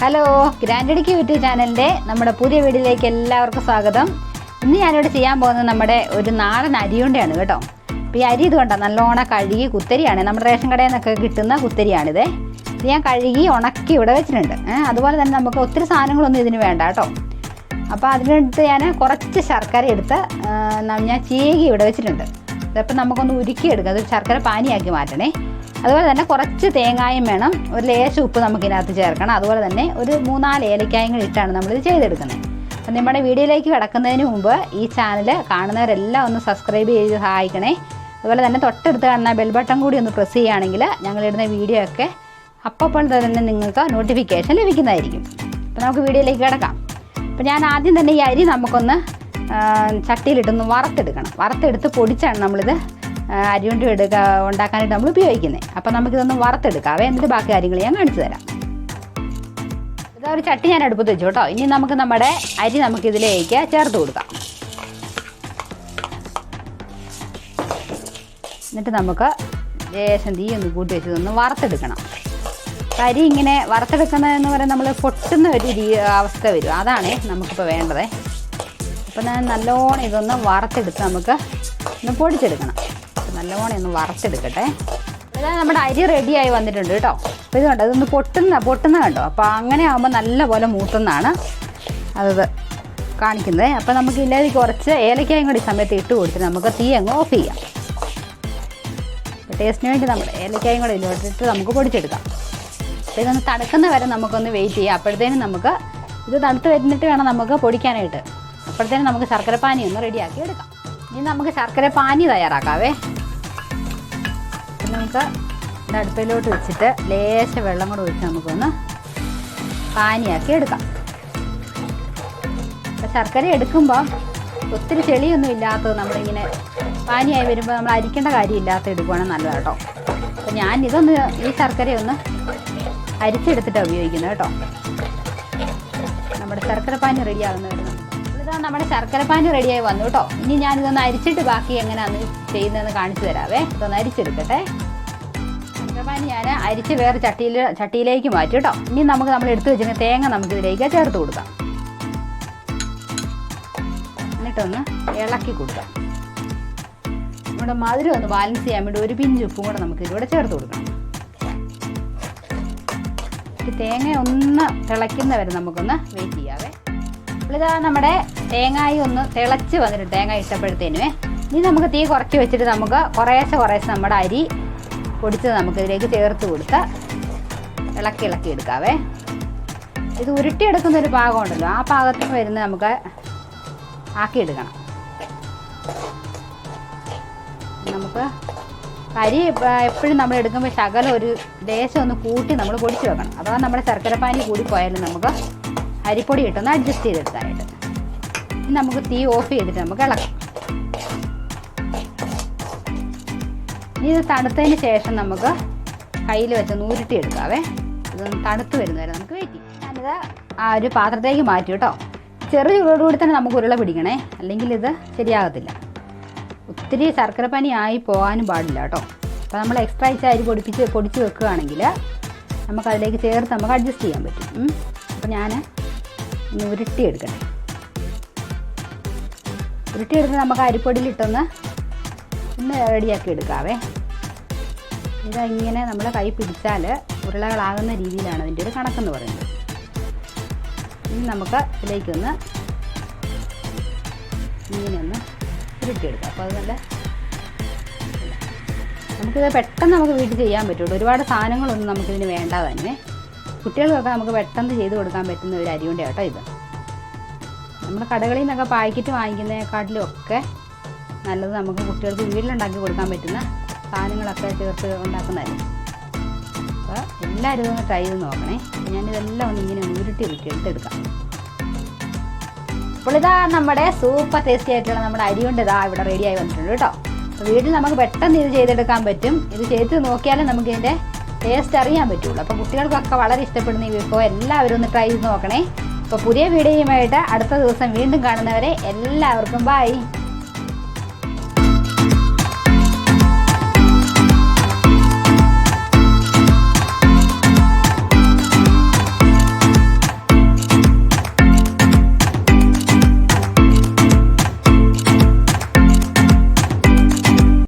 Hello, grand Idukki YouTube ചാനലിൻ്റെ നമ്മുടെ പുതിയ വീഡിയോയിലേക്ക് എല്ലാവർക്കും സ്വാഗതം. ഇന്ന് ഞാനിവിടെ ചെയ്യാൻ പോകുന്നത് നമ്മുടെ ഒരു നാടൻ അരിയുണ്ടയാണ് കേട്ടോ. അപ്പോൾ ഈ അരി ഇത് കണ്ടോ, നല്ലോണം കഴുകി കുത്തരിയാണ്, നമ്മുടെ റേഷൻ കടയിൽ നിന്നൊക്കെ കിട്ടുന്ന കുത്തരിയാണിത്. ഇത് ഞാൻ കഴുകി ഉണക്കി ഇവിടെ വെച്ചിട്ടുണ്ട്. അതുപോലെ തന്നെ നമുക്ക് ഒത്തിരി സാധനങ്ങളൊന്നും ഇതിന് വേണ്ട കേട്ടോ. അപ്പോൾ അതിനടുത്ത് ഞാൻ കുറച്ച് ശർക്കര എടുത്ത് ഞാൻ ചീകി ഇവിടെ വെച്ചിട്ടുണ്ട്. ഇതപ്പോൾ നമുക്കൊന്ന് ഉരുക്കിയെടുക്കാം, അത് ശർക്കര പാനിയാക്കി മാറ്റണേ. അതുപോലെ തന്നെ കുറച്ച് തേങ്ങായും വേണം, ഒരു ലേശം ഉപ്പ് നമുക്കിതിനകത്ത് ചേർക്കണം. അതുപോലെ തന്നെ ഒരു 3-4 ഏലക്കായും കൂടി ഇട്ടാണ് നമ്മളിത് ചെയ്തെടുക്കുന്നത്. അപ്പം നമ്മുടെ വീഡിയോയിലേക്ക് കിടക്കുന്നതിന് മുമ്പ് ഈ ചാനൽ കാണുന്നവരെല്ലാം ഒന്ന് സബ്സ്ക്രൈബ് ചെയ്ത് സഹായിക്കണേ. അതുപോലെ തന്നെ തൊട്ടടുത്ത് കാണുന്ന ബെൽ ബട്ടൺ കൂടി ഒന്ന് പ്രസ് ചെയ്യുകയാണെങ്കിൽ ഞങ്ങളിടുന്ന വീഡിയോ ഒക്കെ അപ്പോൾ തന്നെ നിങ്ങൾക്ക് നോട്ടിഫിക്കേഷൻ ലഭിക്കുന്നതായിരിക്കും. അപ്പോൾ നമുക്ക് വീഡിയോയിലേക്ക് കിടക്കാം. അപ്പോൾ ഞാൻ ആദ്യം തന്നെ ഈ അരി നമുക്കൊന്ന് ചട്ടിയിലിട്ടൊന്ന് വറുത്തെടുക്കണം. വറുത്തെടുത്ത് പൊടിച്ചാണ് നമ്മളിത് അരിയുണ്ട ഉണ്ടാക്കാനായിട്ട് നമ്മൾ ഉപയോഗിക്കുന്നത്. അപ്പോൾ നമുക്കിതൊന്ന് വറുത്തെടുക്കാവേ, എന്നിട്ട് ബാക്കി കാര്യങ്ങൾ ഞാൻ കാണിച്ചു തരാം. ഇതൊരു ചട്ടി ഞാൻ അടുപ്പത്ത് വെച്ചു കേട്ടോ. ഇനി നമുക്ക് നമ്മുടെ അരി നമുക്കിതിലേക്ക് ചേർത്ത് കൊടുക്കാം. എന്നിട്ട് നമുക്ക് ലേശം തീ ഒന്ന് കൂട്ടി വെച്ചതൊന്ന് വറുത്തെടുക്കണം. അരി ഇങ്ങനെ വറുത്തെടുക്കുന്നതെന്ന് പറയുന്നത് നമ്മൾ പൊട്ടുന്ന ഒരു അവസ്ഥ വരും, അതാണ് നമുക്കിപ്പോൾ വേണ്ടത്. അപ്പോൾ ഞാൻ നല്ലോണം ഇതൊന്ന് വറുത്തെടുത്ത് നമുക്ക് ഒന്ന് പൊടിച്ചെടുക്കണം. നല്ലോണം ഒന്ന് വറുത്തെടുക്കട്ടെ. അതായത് നമ്മുടെ അരി റെഡിയായി വന്നിട്ടുണ്ട് കേട്ടോ. അപ്പോൾ ഇത് കണ്ടോ, ഇതൊന്ന് പൊട്ടുന്ന കണ്ടോ. അപ്പോൾ അങ്ങനെ ആകുമ്പോൾ നല്ലപോലെ മൂത്തുന്നതാണ് അത് കാണിക്കുന്നത്. അപ്പോൾ നമുക്ക് ഇല്ലാതെ കുറച്ച് ഏലക്കായും കൂടി സമയത്ത് ഇട്ട് കൊടുത്തിട്ട് നമുക്ക് തീ അങ്ങ് ഓഫ് ചെയ്യാം. ടേസ്റ്റിന് വേണ്ടി നമ്മുടെ ഏലക്കായും കൂടി ഇതിലോട്ടിട്ട് നമുക്ക് പൊടിച്ചെടുക്കാം. അപ്പോൾ ഇതൊന്ന് തണുക്കുന്ന വരെ നമുക്കൊന്ന് വെയിറ്റ് ചെയ്യാം. അപ്പോഴത്തേനും നമുക്ക് ഇത് തണുത്ത് വരുന്നിട്ട് വേണം നമുക്ക് പൊടിക്കാനായിട്ട്. അപ്പോഴത്തേനും നമുക്ക് ശർക്കര പാനി ഒന്ന് റെഡിയാക്കി എടുക്കാം. ഇനി നമുക്ക് ശർക്കര പാനി തയ്യാറാക്കാവേ. നമുക്ക് ഇത് അടുപ്പിലോട്ട് വെച്ചിട്ട് ലേശം വെള്ളം കൂടെ ഒഴിച്ച് നമുക്കൊന്ന് പാനിയാക്കി എടുക്കാം. അപ്പോൾ ശർക്കര എടുക്കുമ്പോൾ ഒത്തിരി ചെളിയൊന്നും ഇല്ലാത്തത് നമ്മളിങ്ങനെ പാനിയായി വരുമ്പോൾ നമ്മൾ അരിക്കേണ്ട കാര്യമില്ലാത്ത എടുക്കുവാണെങ്കിൽ നല്ലതാണ് കേട്ടോ. അപ്പോൾ ഞാനിതൊന്ന് ഈ ശർക്കരയൊന്ന് അരിച്ചെടുത്തിട്ടാണ് ഉപയോഗിക്കുന്നത് കേട്ടോ. നമ്മുടെ ശർക്കര പാനി റെഡിയാകുന്ന വരുന്നത്. ഇതാ നമ്മുടെ ശർക്കര പാനി റെഡിയായി വന്നു കേട്ടോ. ഇനി ഞാനിതൊന്ന് അരിച്ചിട്ട് ബാക്കി എങ്ങനെയാണ് ചെയ്യുന്നതെന്ന് കാണിച്ചു തരാവേ. ഇതൊന്ന് അരിച്ചെടുക്കട്ടെ. ശർക്കര പാനി ഞാൻ അരിച്ച് വേറെ ചട്ടിയിലേക്ക് മാറ്റി കേട്ടോ. ഇനി നമ്മൾ എടുത്തു വെച്ചിരുന്ന തേങ്ങ നമുക്കിതിലേക്ക് ചേർത്ത് കൊടുക്കാം. എന്നിട്ടൊന്ന് ഇളക്കി കൊടുക്കാം. നമ്മുടെ മധുരം ഒന്ന് ബാലൻസ് ചെയ്യാൻ വേണ്ടി ഒരു പിഞ്ച് ഉപ്പും കൂടെ നമുക്കിതിലൂടെ ചേർത്ത് കൊടുക്കണം. ഈ തേങ്ങ ഒന്ന് തിളയ്ക്കുന്നവരെ നമുക്കൊന്ന് വെയിറ്റ് ചെയ്യാവേ. ഇതാ നമ്മുടെ തേങ്ങായി ഒന്ന് തിളച്ച് വന്നിട്ട് തേങ്ങ ഇട്ടപ്പോഴത്തേനുവേ ഇനി നമുക്ക് തീ കുറച്ച് വെച്ചിട്ട് നമുക്ക് കുറേശ്ശെ നമ്മുടെ അരി പൊടിച്ചത് നമുക്കിതിലേക്ക് ചേർത്ത് കൊടുത്ത് ഇളക്കി എടുക്കാവേ. ഇത് ഉരുട്ടിയെടുക്കുന്ന ഒരു പാകം ഉണ്ടല്ലോ, ആ പാകത്തിന് വരുന്ന നമുക്ക് ആക്കിയെടുക്കണം. നമുക്ക് അരി എപ്പോഴും നമ്മൾ എടുക്കുമ്പോൾ ശകലം ഒരു ലേശം ഒന്ന് കൂട്ടി നമ്മൾ പൊടിച്ച് വെക്കണം. അഥവാ നമ്മുടെ ശർക്കരപ്പാനി കൂടിപ്പോയാലും നമുക്ക് അരിപ്പൊടി ഇട്ടൊന്ന് അഡ്ജസ്റ്റ് ചെയ്തെടുക്കാനായിട്ട്. ഇനി നമുക്ക് തീ ഓഫ് ചെയ്തിട്ട് നമുക്ക് ഇളക്കാം. ഇനി ഇത് തണുത്തതിന് ശേഷം നമുക്ക് കയ്യിൽ വെച്ച് ഉരുട്ടി എടുക്കാവേ. ഇതൊന്ന് തണുത്ത് വരുന്നവരെ നമുക്ക് വെയിറ്റ് ചെയ്യാം. ഞാനിത് ആ ഒരു പാത്രത്തേക്ക് മാറ്റി കേട്ടോ. ചെറു ചൂടോടുകൂടി തന്നെ നമുക്ക് ഉരുള പിടിക്കണേ, അല്ലെങ്കിൽ ഇത് ശരിയാകത്തില്ല. ഒത്തിരി ശർക്കരപ്പാനി ആയി പോകാനും പാടില്ല കേട്ടോ. അപ്പോൾ നമ്മൾ എക്സ്ട്രാ ഇച്ച അരി പൊടിച്ച് വെക്കുകയാണെങ്കിൽ നമുക്കതിലേക്ക് ചേർത്ത് നമുക്ക് അഡ്ജസ്റ്റ് ചെയ്യാൻ പറ്റും. അപ്പോൾ ഞാൻ ഒന്ന് ഉരുട്ടിയെടുക്കട്ടെ. ഉരുട്ടിയെടുത്ത് നമുക്ക് അരിപ്പൊടിയിലിട്ടൊന്ന് റെഡിയാക്കി എടുക്കാവേ. ഇങ്ങനെ നമ്മൾ കൈ പിടിച്ചാൽ ഉരുളകളാകുന്ന രീതിയിലാണ് അതിൻ്റെ ഒരു കണക്കെന്ന് പറയുന്നത്. ഇനി നമുക്ക് ഇതിലേക്കൊന്ന് ഇങ്ങനെയൊന്ന് ഉരുട്ടിയെടുക്കാം. അപ്പോൾ അത് നല്ല നമുക്കിത് പെട്ടെന്ന് നമുക്ക് വീട്ടിൽ ചെയ്യാൻ പറ്റുള്ളൂ. ഒരുപാട് സാധനങ്ങളൊന്നും നമുക്കിതിന് വേണ്ട തന്നെ. കുട്ടികൾക്കൊക്കെ നമുക്ക് പെട്ടെന്ന് ചെയ്ത് കൊടുക്കാൻ പറ്റുന്ന ഒരു അരിയുണ്ട കേട്ടോ ഇത്. നമ്മുടെ കടകളിൽ നിന്നൊക്കെ പാക്കറ്റ് വാങ്ങിക്കുന്നതിനെക്കാട്ടിലും ഒക്കെ നല്ലത് നമുക്ക് കുട്ടികൾക്ക് വീട്ടിലുണ്ടാക്കി കൊടുക്കാൻ പറ്റുന്ന സാധനങ്ങളൊക്കെ ചേർത്ത് ഉണ്ടാക്കുന്നതായിരിക്കും. അപ്പോൾ എല്ലാവരും ഇതൊന്ന് ട്രൈ ചെയ്ത് നോക്കണേ. ഞാനിതെല്ലാം ഒന്ന് ഇങ്ങനെ ഉരുട്ടി എടുത്തെടുക്കാം. അപ്പോൾ ഇതാ നമ്മുടെ സൂപ്പർ ടേസ്റ്റി ആയിട്ടുള്ള നമ്മുടെ അരിയുണ്ട ഇതാ ഇവിടെ റെഡിയായി വന്നിട്ടുണ്ട് കേട്ടോ. അപ്പോൾ വീട്ടിൽ നമുക്ക് പെട്ടെന്ന് ഇത് ചെയ്തെടുക്കാൻ പറ്റും. ഇത് ചെയ്ത് നോക്കിയാലും നമുക്ക് ഇതിൻ്റെ ടേസ്റ്റ് അറിയാൻ പറ്റുള്ളൂ. അപ്പോൾ കുട്ടികൾക്കൊക്കെ വളരെ ഇഷ്ടപ്പെടുന്ന ഈ വിഭവം എല്ലാവരും ഒന്ന് ട്രൈ ചെയ്ത് നോക്കണേ. അപ്പോൾ പുതിയ വീഡിയോയുമായിട്ട് അടുത്ത ദിവസം വീണ്ടും കാണുന്നവരെ എല്ലാവർക്കും ബൈ.